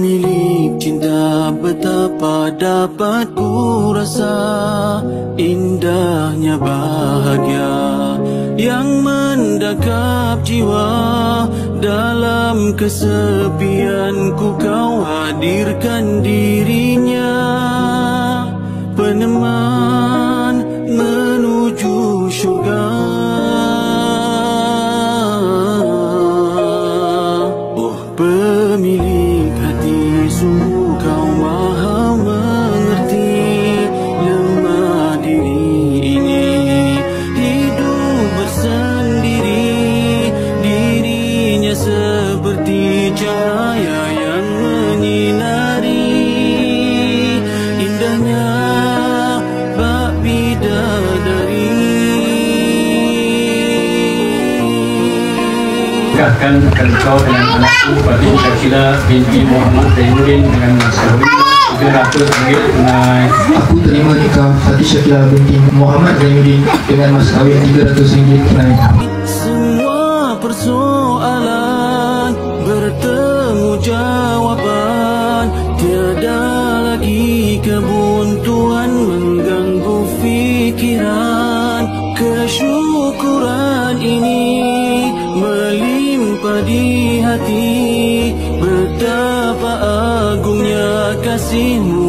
Pemilik cinta, betapa dapat ku rasa indahnya bahagia yang mendekap jiwa. Dalam kesepianku kau hadirkan dirinya, peneman menuju syurga. Oh pemilik hati, sungguh kau maha mengerti lemah diri ini hidup bersendiri. Dirinya seperti cahaya yang menyinari indahnya bak bidadari. Akan kau dengan anakku Fatin Syakila binti Muhammad Zainuddin dengan Mas Kawin juga ratu panggil tunai. Aku terima nikah Fatin Syakila binti Muhammad Zainuddin dengan Mas Kawin RM300 tunai. Semua persoalan bertemu jawaban, tiada lagi kebuntuan mengganggu fikiran. Kesyukuran ini melimpah di hati, betapa agungnya kasih-Mu